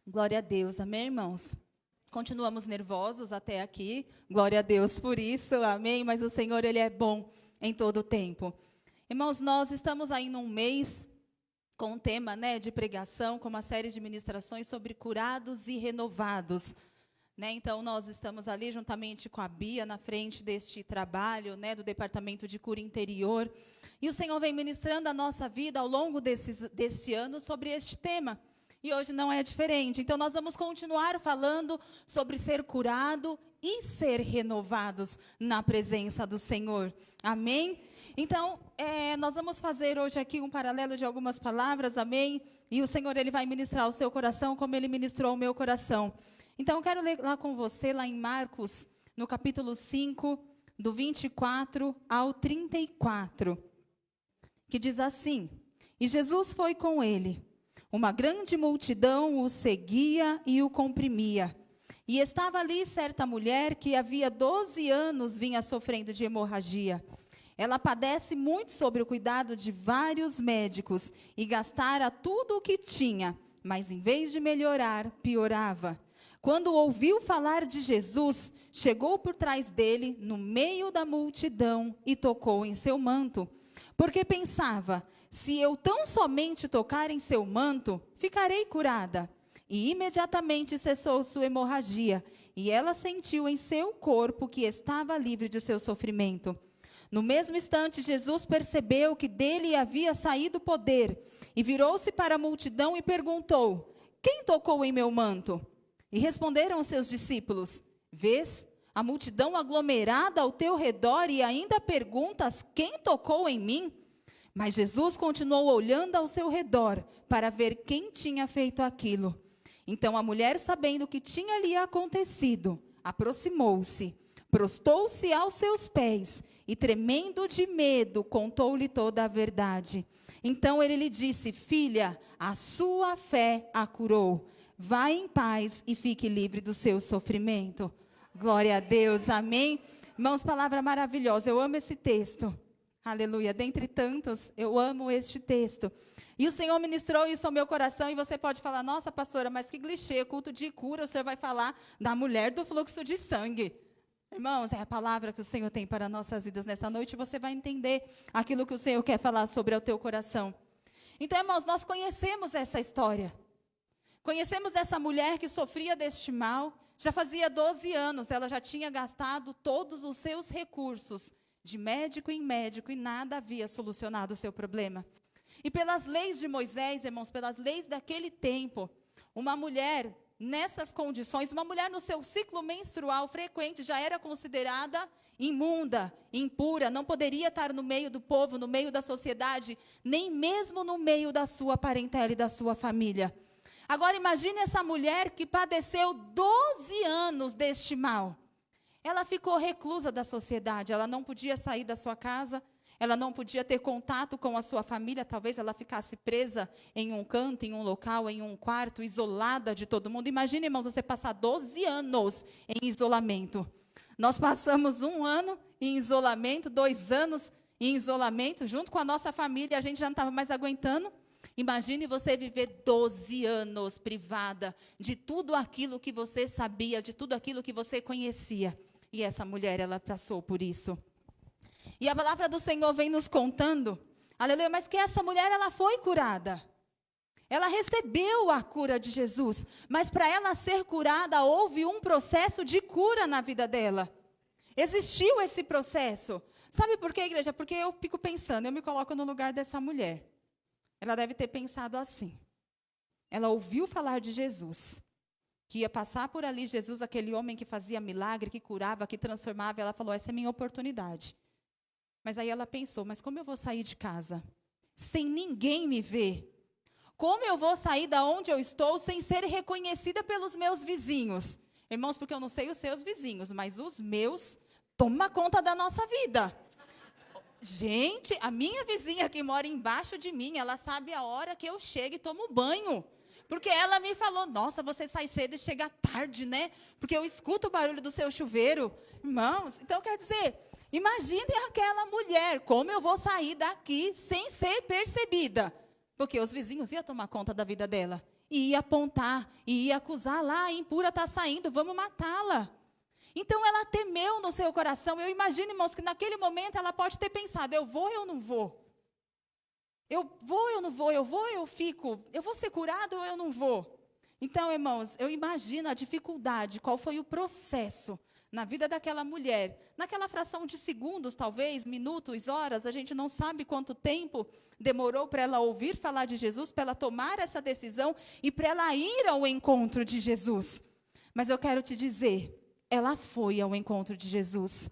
Glória a Deus, amém, irmãos? Continuamos nervosos até aqui, glória a Deus por isso, amém? Mas o Senhor, Ele é bom em todo o tempo. Irmãos, nós estamos aí num mês com um tema, de pregação, com uma série de ministrações sobre curados e renovados. Então, nós estamos ali juntamente com a Bia na frente deste trabalho, do Departamento de Cura Interior. E o Senhor vem ministrando a nossa vida ao longo deste ano sobre este tema. E hoje não é diferente. Então, nós vamos continuar falando sobre ser curado e ser renovados na presença do Senhor. Amém? Então, nós vamos fazer hoje aqui um paralelo de algumas palavras, amém? E o Senhor, Ele vai ministrar o seu coração como Ele ministrou o meu coração. Então, eu quero ler lá com você, lá em Marcos, no capítulo 5, do 24 ao 34, que diz assim: E Jesus foi com ele. Uma grande multidão o seguia e o comprimia. E estava ali certa mulher que havia 12 anos vinha sofrendo de hemorragia. Ela padece muito sobre o cuidado de vários médicos e gastara tudo o que tinha, mas em vez de melhorar, piorava. Quando ouviu falar de Jesus, chegou por trás dele, no meio da multidão, e tocou em seu manto. Porque pensava, se eu tão somente tocar em seu manto, ficarei curada. E imediatamente cessou sua hemorragia, e ela sentiu em seu corpo que estava livre de seu sofrimento. No mesmo instante, Jesus percebeu que dele havia saído poder, e virou-se para a multidão e perguntou: Quem tocou em meu manto? E responderam os seus discípulos: Vês a multidão aglomerada ao teu redor e ainda perguntas: Quem tocou em mim? Mas Jesus continuou olhando ao seu redor para ver quem tinha feito aquilo. Então a mulher, sabendo o que tinha lhe acontecido, aproximou-se, prostou-se aos seus pés e, tremendo de medo, contou-lhe toda a verdade. Então ele lhe disse: Filha, a sua fé a curou. Vá em paz e fique livre do seu sofrimento. Glória a Deus, amém? Irmãos, palavra maravilhosa, eu amo esse texto. Aleluia, dentre tantos, eu amo este texto. E o Senhor ministrou isso ao meu coração, e você pode falar: nossa, pastora, mas que clichê, culto de cura, o Senhor vai falar da mulher do fluxo de sangue. Irmãos, é a palavra que o Senhor tem para nossas vidas nessa noite, e você vai entender aquilo que o Senhor quer falar sobre o teu coração. Então, irmãos, nós conhecemos essa história. Conhecemos dessa mulher que sofria deste mal, já fazia 12 anos, ela já tinha gastado todos os seus recursos, de médico em médico, e nada havia solucionado o seu problema. E pelas leis de Moisés, irmãos, pelas leis daquele tempo, uma mulher nessas condições, uma mulher no seu ciclo menstrual frequente, já era considerada imunda, impura, não poderia estar no meio do povo, no meio da sociedade, nem mesmo no meio da sua parentela e da sua família. Agora imagine essa mulher que padeceu 12 anos deste mal. Ela ficou reclusa da sociedade, ela não podia sair da sua casa, ela não podia ter contato com a sua família, talvez ela ficasse presa em um canto, em um local, em um quarto, isolada de todo mundo. Imagine, irmãos, você passar 12 anos em isolamento. Nós passamos 1 ano em isolamento, 2 anos em isolamento, junto com a nossa família, a gente já não estava mais aguentando. Imagine você viver 12 anos privada de tudo aquilo que você sabia, de tudo aquilo que você conhecia. E essa mulher, ela passou por isso. E a palavra do Senhor vem nos contando, aleluia, mas que essa mulher, ela foi curada. Ela recebeu a cura de Jesus, mas para ela ser curada, houve um processo de cura na vida dela. Existiu esse processo. Sabe por quê, igreja? Porque eu fico pensando, eu me coloco no lugar dessa mulher. Ela deve ter pensado assim. Ela ouviu falar de Jesus, que ia passar por ali Jesus, aquele homem que fazia milagre, que curava, que transformava. Ela falou: essa é a minha oportunidade. Mas aí ela pensou: mas como eu vou sair de casa sem ninguém me ver? Como eu vou sair da onde eu estou sem ser reconhecida pelos meus vizinhos? Irmãos, porque eu não sei os seus vizinhos, mas os meus tomam conta da nossa vida. Gente, a minha vizinha que mora embaixo de mim, ela sabe a hora que eu chego e tomo banho. Porque ela me falou: nossa, você sai cedo e chega tarde, né? Porque eu escuto o barulho do seu chuveiro. Irmãos, então quer dizer, imagine aquela mulher, como eu vou sair daqui sem ser percebida? Porque os vizinhos iam tomar conta da vida dela. e ia apontar, e ia acusar lá, a impura está saindo, vamos matá-la. Então ela temeu no seu coração. Eu imagino, irmãos, que naquele momento ela pode ter pensado, eu vou ou eu não vou? Eu vou ou eu não vou? Eu vou ou eu fico? Eu vou ser curado ou eu não vou? Então, irmãos, eu imagino a dificuldade, qual foi o processo na vida daquela mulher. Naquela fração de segundos, talvez, minutos, horas, a gente não sabe quanto tempo demorou para ela ouvir falar de Jesus, para ela tomar essa decisão e para ela ir ao encontro de Jesus. Mas eu quero te dizer, ela foi ao encontro de Jesus.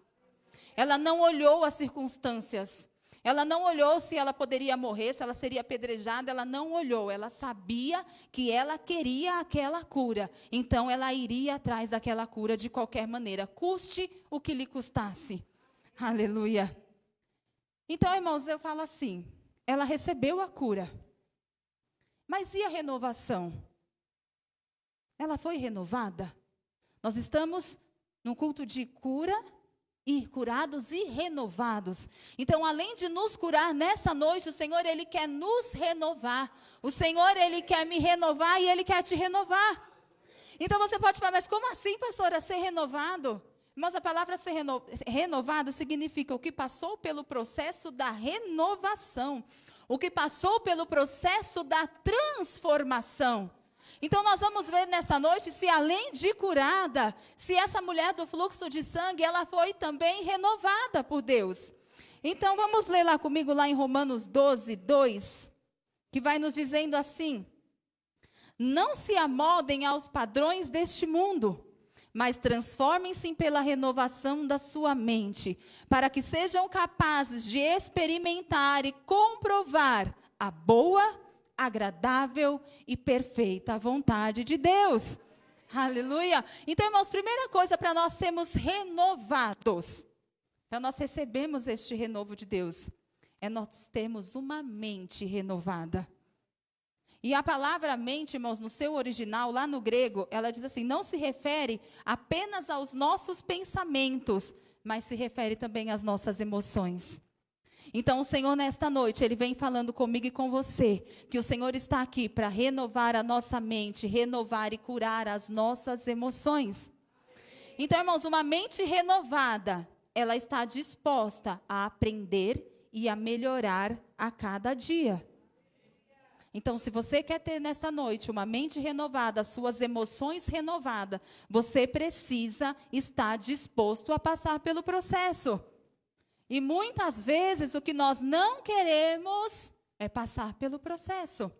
Ela não olhou as circunstâncias. Ela não olhou se ela poderia morrer, se ela seria apedrejada. Ela não olhou. Ela sabia que ela queria aquela cura. Então, ela iria atrás daquela cura de qualquer maneira, custe o que lhe custasse. Aleluia. Então, irmãos, eu falo assim, ela recebeu a cura. Mas e a renovação? Ela foi renovada? Nós estamos num culto de cura e curados e renovados. Então, além de nos curar nessa noite, o Senhor, Ele quer nos renovar. O Senhor, Ele quer me renovar e Ele quer te renovar. Então, você pode falar, mas como assim, pastora, ser renovado? Mas a palavra ser renovado significa o que passou pelo processo da renovação. O que passou pelo processo da transformação. Então, nós vamos ver nessa noite se além de curada, se essa mulher do fluxo de sangue, ela foi também renovada por Deus. Então, vamos ler lá comigo, lá em Romanos 12, 2, que vai nos dizendo assim: não se amoldem aos padrões deste mundo, mas transformem-se pela renovação da sua mente, para que sejam capazes de experimentar e comprovar a boa, agradável e perfeita vontade de Deus. Aleluia. Então, irmãos, primeira coisa para nós sermos renovados, para nós recebermos este renovo de Deus, é nós termos uma mente renovada. E a palavra mente, irmãos, no seu original, lá no grego, ela diz assim, não se refere apenas aos nossos pensamentos, mas se refere também às nossas emoções. Então, o Senhor, nesta noite, Ele vem falando comigo e com você, que o Senhor está aqui para renovar a nossa mente, renovar e curar as nossas emoções. Então, irmãos, uma mente renovada, ela está disposta a aprender e a melhorar a cada dia. Então, se você quer ter nesta noite uma mente renovada, suas emoções renovadas, você precisa estar disposto a passar pelo processo. E muitas vezes o que nós não queremos é passar pelo processo.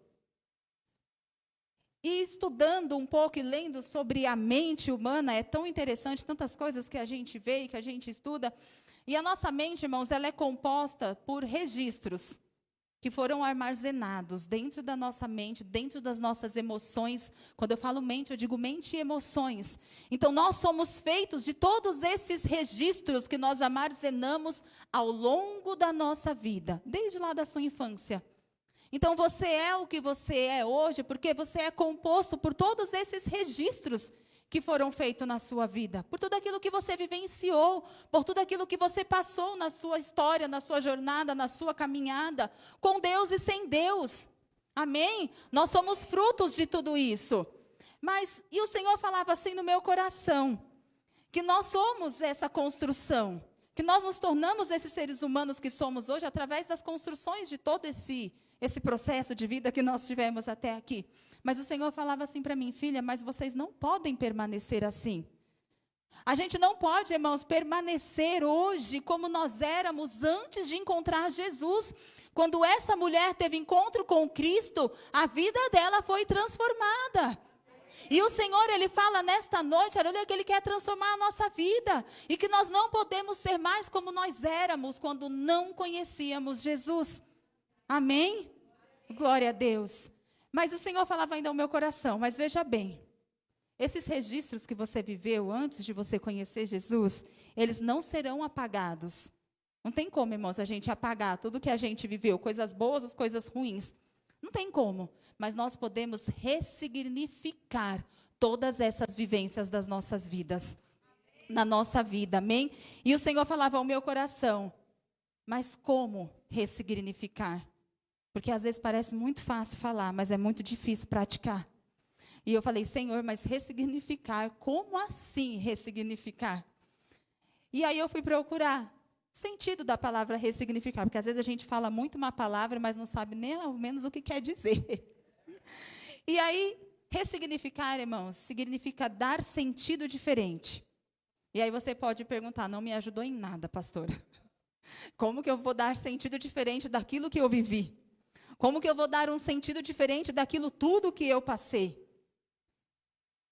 E estudando um pouco e lendo sobre a mente humana, é tão interessante, tantas coisas que a gente vê e que a gente estuda. E a nossa mente, irmãos, ela é composta por registros que foram armazenados dentro da nossa mente, dentro das nossas emoções. Quando eu falo mente, eu digo mente e emoções. Então, nós somos feitos de todos esses registros que nós armazenamos ao longo da nossa vida, desde lá da sua infância. Então, você é o que você é hoje, porque você é composto por todos esses registros que foram feitos na sua vida, por tudo aquilo que você vivenciou, por tudo aquilo que você passou na sua história, na sua jornada, na sua caminhada, com Deus e sem Deus. Amém? Nós somos frutos de tudo isso. Mas, e o Senhor falava assim no meu coração, que nós somos essa construção, que nós nos tornamos esses seres humanos que somos hoje através das construções de todo esse processo de vida que nós tivemos até aqui. Mas o Senhor falava assim para mim, filha, mas vocês não podem permanecer assim. A gente não pode, irmãos, permanecer hoje como nós éramos antes de encontrar Jesus. Quando essa mulher teve encontro com Cristo, a vida dela foi transformada. E o Senhor, Ele fala nesta noite, aleluia, que Ele quer transformar a nossa vida. E que nós não podemos ser mais como nós éramos quando não conhecíamos Jesus. Amém? Glória a Deus. Mas o Senhor falava ainda ao meu coração, mas veja bem, esses registros que você viveu antes de você conhecer Jesus, eles não serão apagados. Não tem como, irmãos, a gente apagar tudo que a gente viveu, coisas boas, as coisas ruins. Não tem como, mas nós podemos ressignificar todas essas vivências das nossas vidas, na nossa vida, amém? E o Senhor falava ao meu coração, mas como ressignificar? Porque às vezes parece muito fácil falar, mas é muito difícil praticar. E eu falei, Senhor, mas ressignificar, como assim ressignificar? E aí eu fui procurar o sentido da palavra ressignificar, porque às vezes a gente fala muito uma palavra, mas não sabe nem ao menos o que quer dizer. E aí, ressignificar, irmãos, significa dar sentido diferente. E aí você pode perguntar, não me ajudou em nada, pastora. Como que eu vou dar sentido diferente daquilo que eu vivi? Como que eu vou dar um sentido diferente daquilo tudo que eu passei?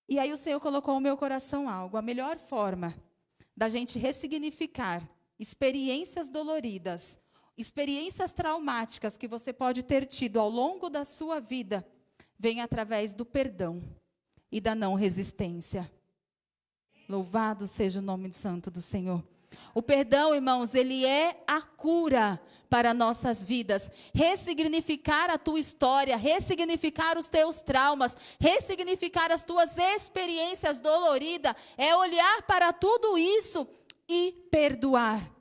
E aí o Senhor colocou no meu coração algo. A melhor forma da gente ressignificar experiências doloridas, experiências traumáticas que você pode ter tido ao longo da sua vida, vem através do perdão e da não resistência. Louvado seja o nome santo do Senhor. O perdão, irmãos, ele é a cura para nossas vidas. Ressignificar a tua história, ressignificar os teus traumas, ressignificar as tuas experiências doloridas, é olhar para tudo isso e perdoar.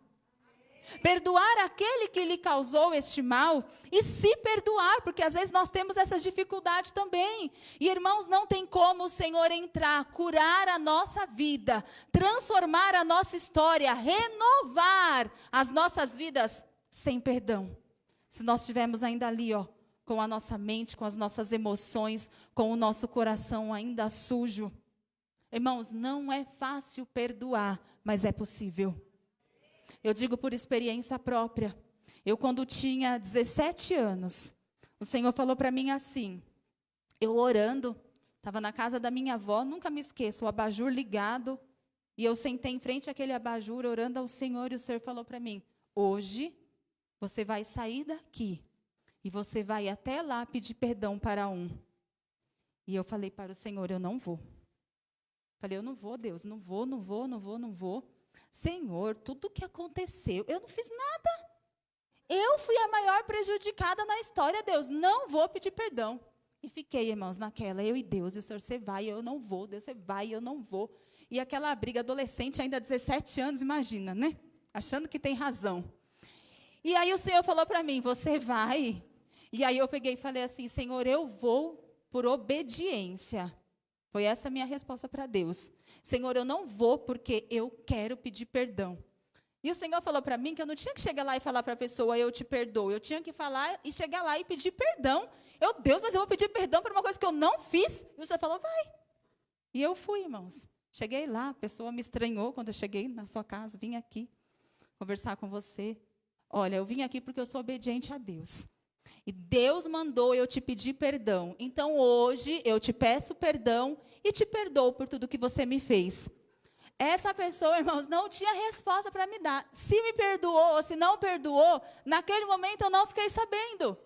Perdoar aquele que lhe causou este mal e se perdoar, porque às vezes nós temos essa dificuldade também. E irmãos, não tem como o Senhor entrar, curar a nossa vida, transformar a nossa história, renovar as nossas vidas sem perdão. Se nós estivermos ainda ali, com a nossa mente, com as nossas emoções, com o nosso coração ainda sujo. Irmãos, não é fácil perdoar, mas é possível. Eu digo por experiência própria. Eu, quando tinha 17 anos, o Senhor falou para mim assim, eu orando, estava na casa da minha avó, nunca me esqueço, o abajur ligado, e eu sentei em frente àquele abajur, orando ao Senhor, e o Senhor falou para mim, hoje você vai sair daqui, e você vai até lá pedir perdão para um. E eu falei para o Senhor, eu não vou. Falei, eu não vou, Deus, não vou. Senhor, tudo que aconteceu, eu não fiz nada. Eu fui a maior prejudicada na história, Deus, não vou pedir perdão. E fiquei, irmãos, naquela, eu e Deus, e o Senhor, você vai, eu não vou, Deus, você vai, eu não vou. E aquela briga, adolescente, ainda 17 anos, imagina, né? Achando que tem razão. E aí o Senhor falou para mim, você vai? E aí eu peguei e falei assim, Senhor, eu vou por obediência. Foi essa a minha resposta para Deus. Senhor, eu não vou porque eu quero pedir perdão. E o Senhor falou para mim que eu não tinha que chegar lá e falar para a pessoa, eu te perdoo. Eu tinha que falar e chegar lá e pedir perdão. Deus, mas eu vou pedir perdão por uma coisa que eu não fiz. E o Senhor falou, vai. E eu fui, irmãos. Cheguei lá, a pessoa me estranhou quando eu cheguei na sua casa. Vim aqui conversar com você. Olha, eu vim aqui porque eu sou obediente a Deus. E Deus mandou eu te pedir perdão. Então, hoje, eu te peço perdão e te perdoo por tudo que você me fez. Essa pessoa, irmãos, não tinha resposta para me dar. Se me perdoou ou se não perdoou, naquele momento eu não fiquei sabendo.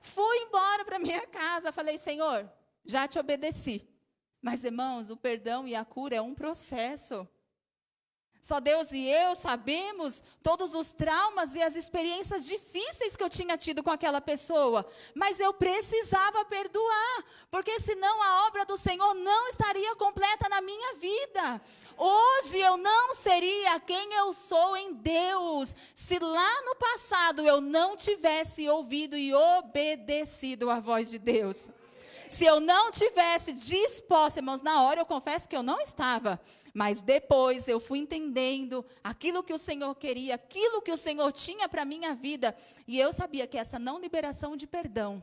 Fui embora para minha casa, falei, Senhor, já te obedeci. Mas, irmãos, o perdão e a cura é um processo. Só Deus e eu sabemos todos os traumas e as experiências difíceis que eu tinha tido com aquela pessoa. Mas eu precisava perdoar, porque senão a obra do Senhor não estaria completa na minha vida. Hoje eu não seria quem eu sou em Deus, se lá no passado eu não tivesse ouvido e obedecido à voz de Deus. Se eu não tivesse disposta, irmãos, na hora eu confesso que eu não estava. Mas depois eu fui entendendo aquilo que o Senhor queria, aquilo que o Senhor tinha para a minha vida. E eu sabia que essa não liberação de perdão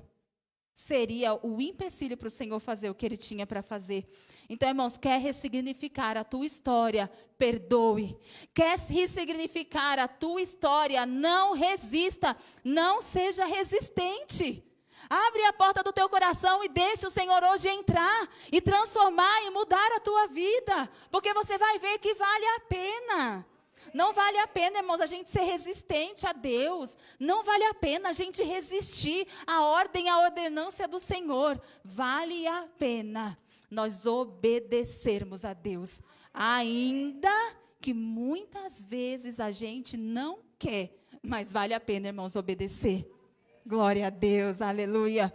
seria o empecilho para o Senhor fazer o que Ele tinha para fazer. Então, irmãos, quer ressignificar a tua história? Perdoe. Quer ressignificar a tua história? Não resista, não seja resistente. Abre a porta do teu coração e deixa o Senhor hoje entrar e transformar e mudar a tua vida. Porque você vai ver que vale a pena. Não vale a pena, irmãos, a gente ser resistente a Deus. Não vale a pena a gente resistir à ordem, à ordenância do Senhor. Vale a pena nós obedecermos a Deus. Ainda que muitas vezes a gente não quer, mas vale a pena, irmãos, obedecer. Glória a Deus, aleluia.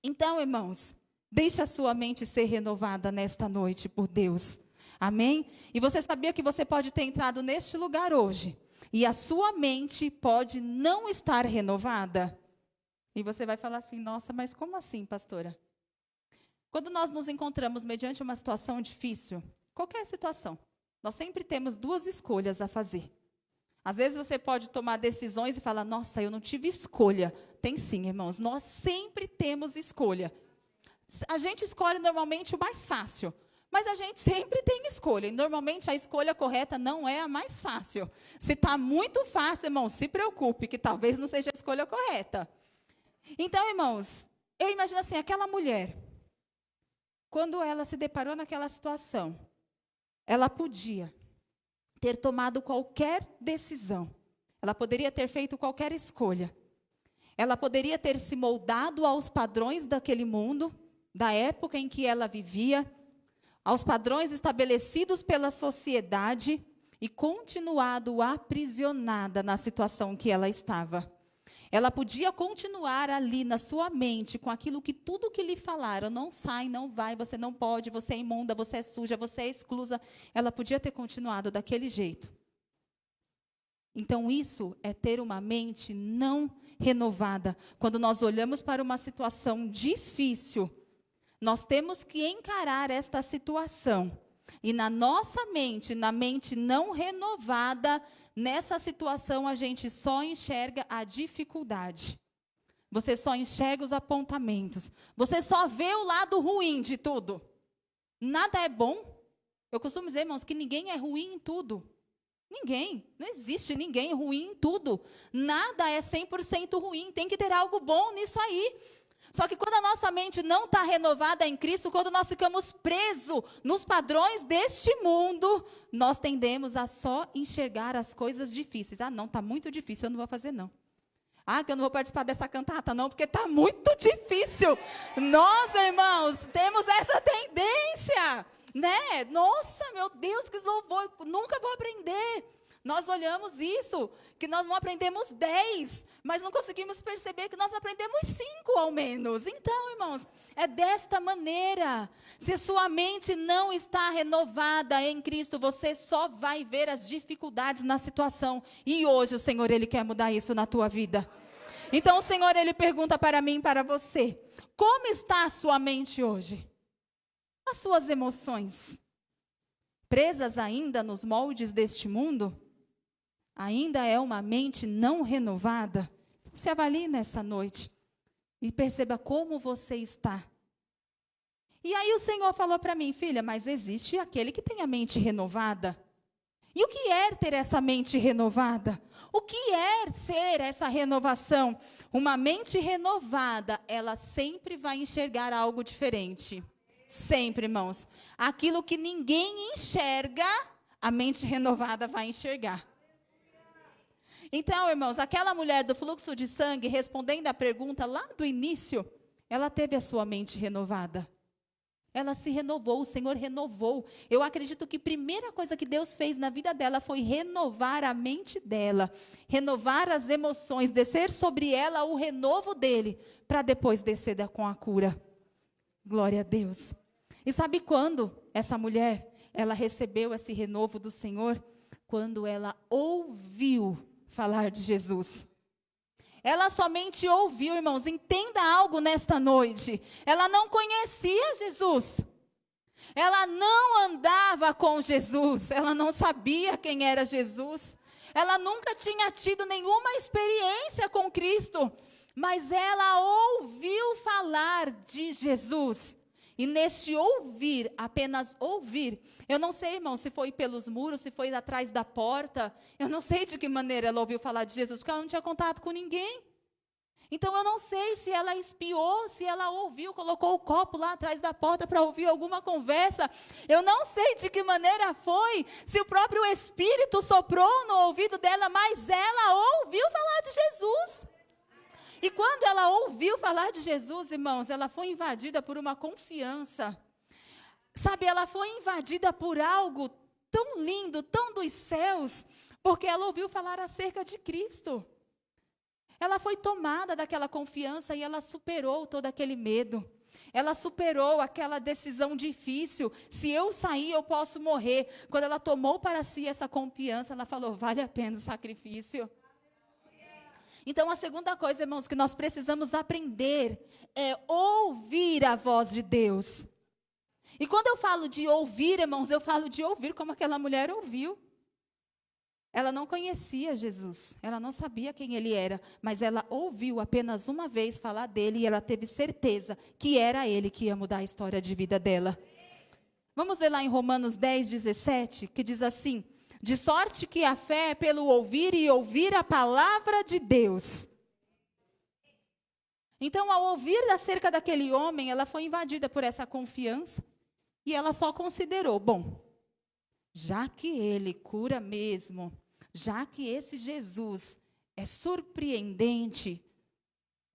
Então, irmãos, deixe a sua mente ser renovada nesta noite por Deus. Amém? E você sabia que você pode ter entrado neste lugar hoje e a sua mente pode não estar renovada? E você vai falar assim, nossa, mas como assim, pastora? Quando nós nos encontramos mediante uma situação difícil, qualquer situação, nós sempre temos duas escolhas a fazer. Às vezes você pode tomar decisões e falar, nossa, eu não tive escolha. Tem sim, irmãos, nós sempre temos escolha. A gente escolhe normalmente o mais fácil, mas a gente sempre tem escolha. E normalmente a escolha correta não é a mais fácil. Se está muito fácil, irmão, se preocupe, que talvez não seja a escolha correta. Então, irmãos, eu imagino assim, aquela mulher, quando ela se deparou naquela situação, ela podia ter tomado qualquer decisão. Ela poderia ter feito qualquer escolha. Ela poderia ter se moldado aos padrões daquele mundo, da época em que ela vivia, aos padrões estabelecidos pela sociedade e continuado aprisionada na situação que ela estava. Ela podia continuar ali na sua mente com aquilo que tudo que lhe falaram, não sai, não vai, você não pode, você é imunda, você é suja, você é exclusa. Ela podia ter continuado daquele jeito. Então isso é ter uma mente não renovada. Quando nós olhamos para uma situação difícil, nós temos que encarar esta situação. E na nossa mente, na mente não renovada, nessa situação a gente só enxerga a dificuldade. Você só enxerga os apontamentos. Você só vê o lado ruim de tudo. Nada é bom. Eu costumo dizer, irmãos, que ninguém é ruim em tudo. Ninguém. Não existe ninguém ruim em tudo. Nada é 100% ruim. Tem que ter algo bom nisso aí. Só que quando a nossa mente não está renovada em Cristo, quando nós ficamos presos nos padrões deste mundo, nós tendemos a só enxergar as coisas difíceis. Ah, não, está muito difícil, eu não vou fazer não. Ah, que eu não vou participar dessa cantata não, porque está muito difícil. Nós, irmãos, temos essa tendência, né? Nossa, meu Deus, que louvor, nunca vou aprender. Nós olhamos isso, que nós não aprendemos 10, mas não conseguimos perceber que nós aprendemos 5 ao menos. Então, irmãos, é desta maneira. Se a sua mente não está renovada em Cristo, você só vai ver as dificuldades na situação. E hoje o Senhor, Ele quer mudar isso na tua vida. Então o Senhor, Ele pergunta para mim e para você, como está a sua mente hoje? As suas emoções, presas ainda nos moldes deste mundo? Ainda é uma mente não renovada? Se avalie nessa noite e perceba como você está. E aí o Senhor falou para mim, filha, mas existe aquele que tem a mente renovada. E o que é ter essa mente renovada? O que é ser essa renovação? Uma mente renovada, ela sempre vai enxergar algo diferente. Sempre, irmãos. Aquilo que ninguém enxerga, a mente renovada vai enxergar. Então, irmãos, aquela mulher do fluxo de sangue, respondendo à pergunta lá do início, ela teve a sua mente renovada. Ela se renovou, o Senhor renovou. Eu acredito que a primeira coisa que Deus fez na vida dela foi renovar a mente dela, renovar as emoções, descer sobre ela o renovo dele, para depois descer com a cura. Glória a Deus. E sabe quando essa mulher, ela recebeu esse renovo do Senhor? Quando ela ouviu falar de Jesus. Ela somente ouviu, irmãos, entenda algo nesta noite. Ela não conhecia Jesus. Ela não andava com Jesus. Ela não sabia quem era Jesus. Ela nunca tinha tido nenhuma experiência com Cristo. Mas ela ouviu falar de Jesus. E neste ouvir, apenas ouvir, eu não sei, irmão, se foi pelos muros, se foi atrás da porta, eu não sei de que maneira ela ouviu falar de Jesus, porque ela não tinha contato com ninguém. Então eu não sei se ela espiou, se ela ouviu, colocou o copo lá atrás da porta para ouvir alguma conversa. Eu não sei de que maneira foi, se o próprio Espírito soprou no ouvido dela, mas ela ouviu falar de Jesus. E quando ela ouviu falar de Jesus, irmãos, ela foi invadida por uma confiança. Sabe, ela foi invadida por algo tão lindo, tão dos céus, porque ela ouviu falar acerca de Cristo. Ela foi tomada daquela confiança e ela superou todo aquele medo. Ela superou aquela decisão difícil. Se eu sair, eu posso morrer. Quando ela tomou para si essa confiança, ela falou, vale a pena o sacrifício. Então, a segunda coisa, irmãos, que nós precisamos aprender é ouvir a voz de Deus. E quando eu falo de ouvir, irmãos, eu falo de ouvir como aquela mulher ouviu. Ela não conhecia Jesus, ela não sabia quem ele era, mas ela ouviu apenas uma vez falar dele e ela teve certeza que era ele que ia mudar a história de vida dela. Vamos ler lá em Romanos 10, 17, que diz assim: de sorte que a fé é pelo ouvir e ouvir a palavra de Deus. Então, ao ouvir acerca daquele homem, ela foi invadida por essa confiança e ela só considerou, bom, já que ele cura mesmo, já que esse Jesus é surpreendente,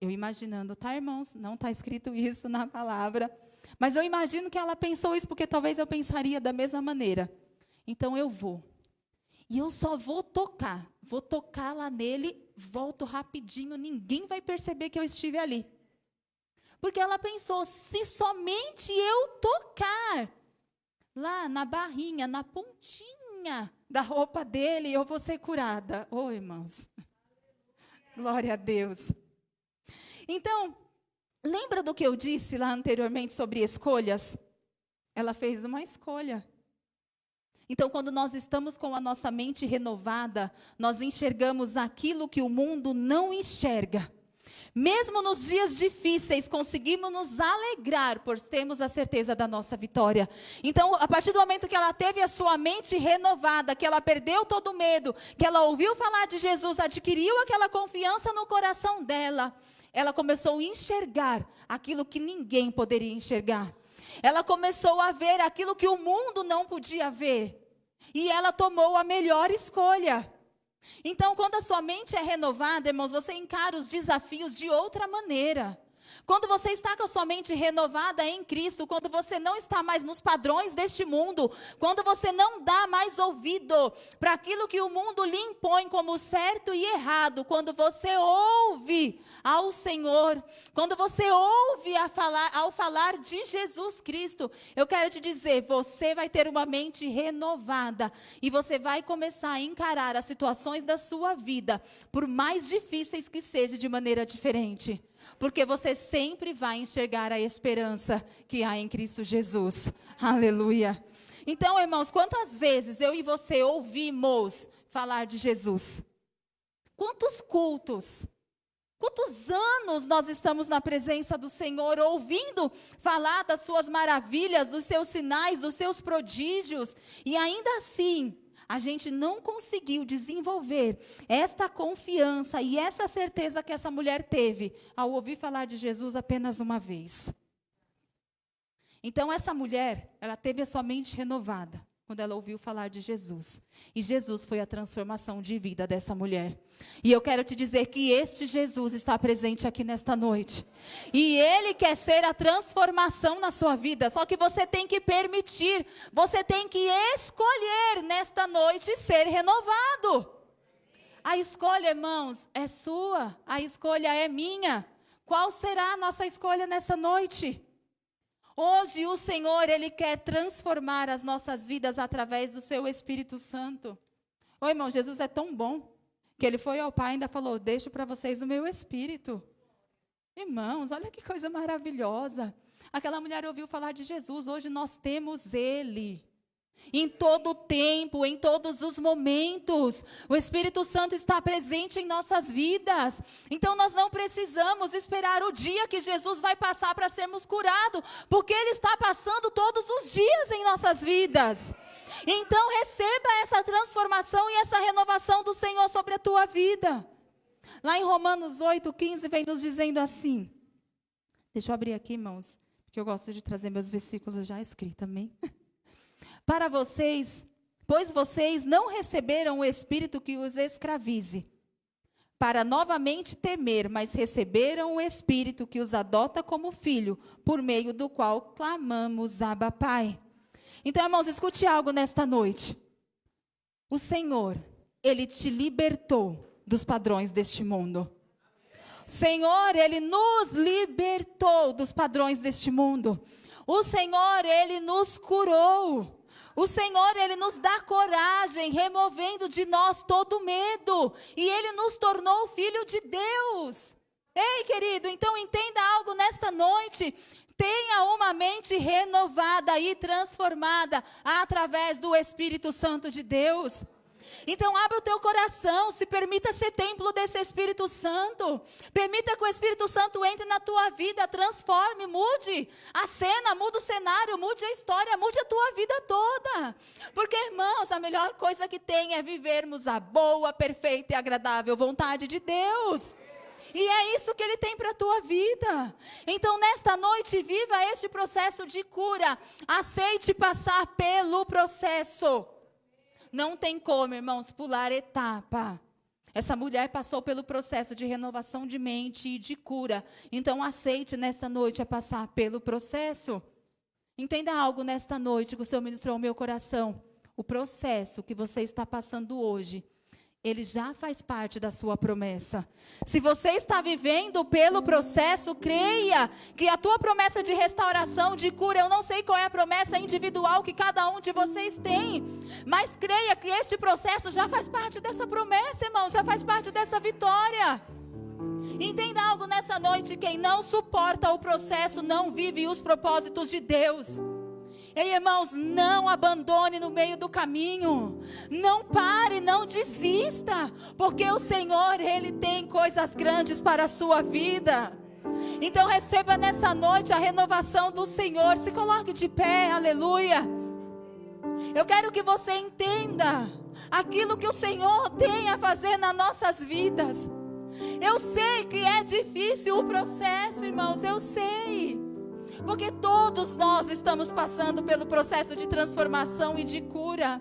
eu imaginando, tá, irmãos? Não está escrito isso na palavra, mas eu imagino que ela pensou isso porque talvez eu pensaria da mesma maneira. Então eu vou. E eu só vou tocar lá nele, volto rapidinho, ninguém vai perceber que eu estive ali. Porque ela pensou, se somente eu tocar lá na barrinha, na pontinha da roupa dele, eu vou ser curada. Ô, irmãos, glória a Deus. Então, lembra do que eu disse lá anteriormente sobre escolhas? Ela fez uma escolha. Então, quando nós estamos com a nossa mente renovada, nós enxergamos aquilo que o mundo não enxerga. Mesmo nos dias difíceis, conseguimos nos alegrar por termos a certeza da nossa vitória. Então, a partir do momento que ela teve a sua mente renovada, que ela perdeu todo o medo, que ela ouviu falar de Jesus, adquiriu aquela confiança no coração dela, ela começou a enxergar aquilo que ninguém poderia enxergar. Ela começou a ver aquilo que o mundo não podia ver. E ela tomou a melhor escolha. Então, quando a sua mente é renovada, irmãos, você encara os desafios de outra maneira. Quando você está com a sua mente renovada em Cristo, quando você não está mais nos padrões deste mundo, quando você não dá mais ouvido para aquilo que o mundo lhe impõe como certo e errado, quando você ouve ao Senhor, quando você ouve ao falar de Jesus Cristo, eu quero te dizer, você vai ter uma mente renovada e você vai começar a encarar as situações da sua vida, por mais difíceis que sejam, de maneira diferente. Porque você sempre vai enxergar a esperança que há em Cristo Jesus. Aleluia. Então, irmãos, quantas vezes eu e você ouvimos falar de Jesus? Quantos cultos? Quantos anos nós estamos na presença do Senhor, ouvindo falar das suas maravilhas, dos seus sinais, dos seus prodígios, e ainda assim a gente não conseguiu desenvolver esta confiança e essa certeza que essa mulher teve ao ouvir falar de Jesus apenas uma vez. Então, essa mulher, ela teve a sua mente renovada quando ela ouviu falar de Jesus. E Jesus foi a transformação de vida dessa mulher. E eu quero te dizer que este Jesus está presente aqui nesta noite. E Ele quer ser a transformação na sua vida. Só que você tem que permitir, você tem que escolher nesta noite ser renovado. A escolha, irmãos, é sua. A escolha é minha. Qual será a nossa escolha nessa noite? Hoje o Senhor, Ele quer transformar as nossas vidas através do seu Espírito Santo. Ô, irmão, Jesus é tão bom que Ele foi ao Pai e ainda falou, deixo para vocês o meu Espírito. Irmãos, olha que coisa maravilhosa. Aquela mulher ouviu falar de Jesus, hoje nós temos Ele. Em todo o tempo, em todos os momentos, o Espírito Santo está presente em nossas vidas. Então nós não precisamos esperar o dia que Jesus vai passar para sermos curados, porque Ele está passando todos os dias em nossas vidas. Então receba essa transformação e essa renovação do Senhor sobre a tua vida. Lá em Romanos 8:15 vem nos dizendo assim. Deixa eu abrir aqui, irmãos, porque eu gosto de trazer meus versículos já escritos, amém? Para vocês, pois vocês não receberam o Espírito que os escravize, para novamente temer, mas receberam o Espírito que os adota como filho, por meio do qual clamamos, Abba, Pai. Então, irmãos, escute algo nesta noite. O Senhor, Ele te libertou dos padrões deste mundo. O Senhor, Ele nos libertou dos padrões deste mundo. O Senhor, Ele nos curou. O Senhor, Ele nos dá coragem, removendo de nós todo medo. E Ele nos tornou filho de Deus. Ei, querido, então entenda algo nesta noite. Tenha uma mente renovada e transformada através do Espírito Santo de Deus. Então abra o teu coração, se permita ser templo desse Espírito Santo. Permita que o Espírito Santo entre na tua vida, transforme, mude a cena, mude o cenário, mude a história, mude a tua vida toda. Porque, irmãos, a melhor coisa que tem é vivermos a boa, perfeita e agradável vontade de Deus. E é isso que Ele tem para a tua vida. Então, nesta noite, viva este processo de cura. Aceite passar pelo processo. Não tem como, irmãos, pular etapa. Essa mulher passou pelo processo de renovação de mente e de cura. Então, aceite nesta noite a passar pelo processo. Entenda algo nesta noite que o Senhor ministrou ao meu coração. O processo que você está passando hoje, ele já faz parte da sua promessa. Se você está vivendo pelo processo, creia que a tua promessa de restauração, de cura, eu não sei qual é a promessa individual que cada um de vocês tem, mas creia que este processo já faz parte dessa promessa, irmão, já faz parte dessa vitória. Entenda algo nessa noite: quem não suporta o processo não vive os propósitos de Deus. Ei, irmãos, não abandone no meio do caminho. Não pare, não desista. Porque o Senhor, Ele tem coisas grandes para a sua vida. Então receba nessa noite a renovação do Senhor. Se coloque de pé, aleluia. Eu quero que você entenda aquilo que o Senhor tem a fazer nas nossas vidas. Eu sei que é difícil o processo, irmãos, eu sei. Porque todos nós estamos passando pelo processo de transformação e de cura.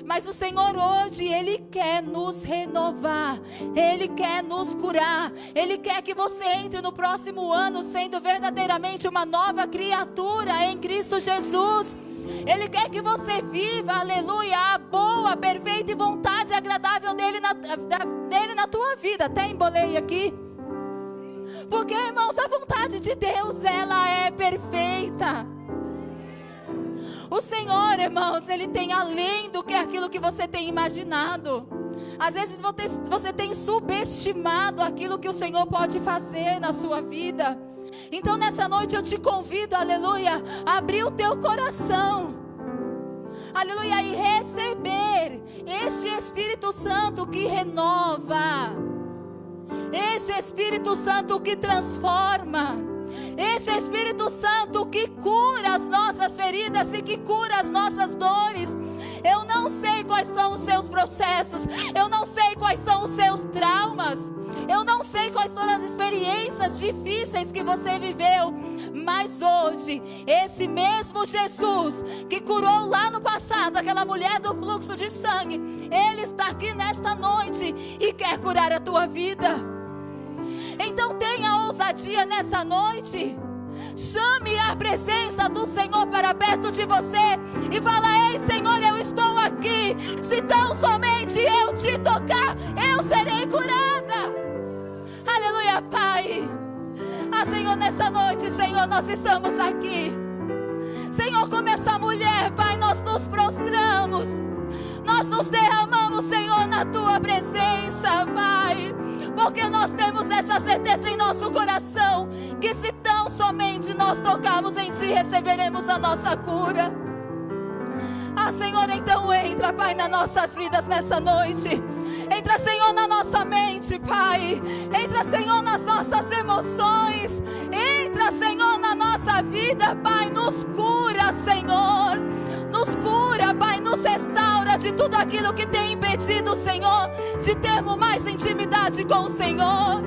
Mas o Senhor hoje, Ele quer nos renovar. Ele quer nos curar. Ele quer que você entre no próximo ano sendo verdadeiramente uma nova criatura em Cristo Jesus. Ele quer que você viva, aleluia, a boa, perfeita e vontade agradável dele na tua vida. Até embolei aqui. Porque, irmãos, a vontade de Deus, ela é perfeita. O Senhor, irmãos, Ele tem além do que aquilo que você tem imaginado. Às vezes você tem subestimado aquilo que o Senhor pode fazer na sua vida. Então, nessa noite eu te convido, aleluia, a abrir o teu coração. Aleluia, e receber este Espírito Santo que renova. Esse Espírito Santo que transforma. Esse Espírito Santo que cura as nossas feridas e que cura as nossas dores. Eu não sei quais são os seus processos. Eu não sei quais são os seus traumas. Eu não sei quais foram as experiências difíceis que você viveu. Mas hoje, esse mesmo Jesus que curou lá no passado aquela mulher do fluxo de sangue, Ele está aqui nesta noite e quer curar a tua vida. Então tenha ousadia nessa noite. Chame a presença do Senhor para perto de você e fala: ei, Senhor, eu estou aqui. Se tão somente eu te tocar, eu serei curada. Aleluia, Pai. Senhor, nessa noite, Senhor, nós estamos aqui. Senhor, como essa mulher, Pai, nós nos prostramos. Nós nos derramamos, Senhor, na Tua presença, Pai. Porque nós temos essa certeza em nosso coração, que se tão somente nós tocarmos em Ti, receberemos a nossa cura. Senhor, então entra, Pai, nas nossas vidas nessa noite. Entra, Senhor, na nossa mente, Pai. Entra, Senhor, nas nossas emoções. Entra, Senhor, na nossa vida, Pai. Nos cura, Senhor. Nos cura, Pai. Nos restaura de tudo aquilo que tem impedido, Senhor, de termos mais intimidade com o Senhor.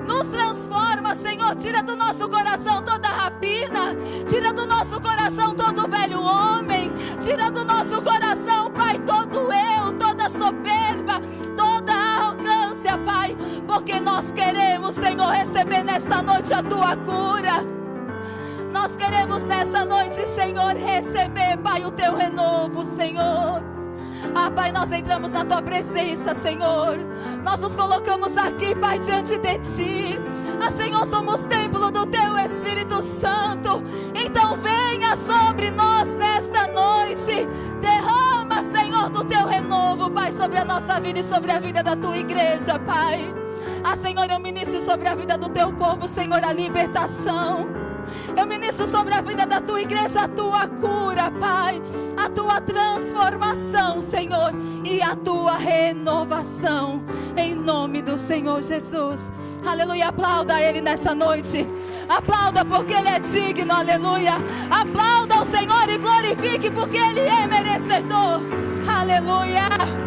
Nos transforma, Senhor. Tira do nosso coração toda rapina. Tira do nosso coração todo velho homem. Tira do nosso coração, Pai, todo eu, toda soberba, toda arrogância, Pai. Porque nós queremos, Senhor, receber nesta noite a Tua cura. Nós queremos nessa noite, Senhor, receber, Pai, o Teu renovo, Senhor. Pai, nós entramos na Tua presença, Senhor. Nós nos colocamos aqui, Pai, diante de Ti. Senhor, somos templo do Teu Espírito Santo. Então venha sobre nós nesta noite. sobre a nossa vida e sobre a vida da tua igreja, Pai. Senhor, eu ministro sobre a vida do teu povo, Senhor, a libertação. Eu ministro sobre a vida da tua igreja a tua cura, Pai, a tua transformação, Senhor, e a tua renovação, em nome do Senhor Jesus. Aleluia, aplauda Ele nessa noite. Aplauda porque Ele é digno, aleluia. Aplauda o Senhor e glorifique porque Ele é merecedor. Aleluia.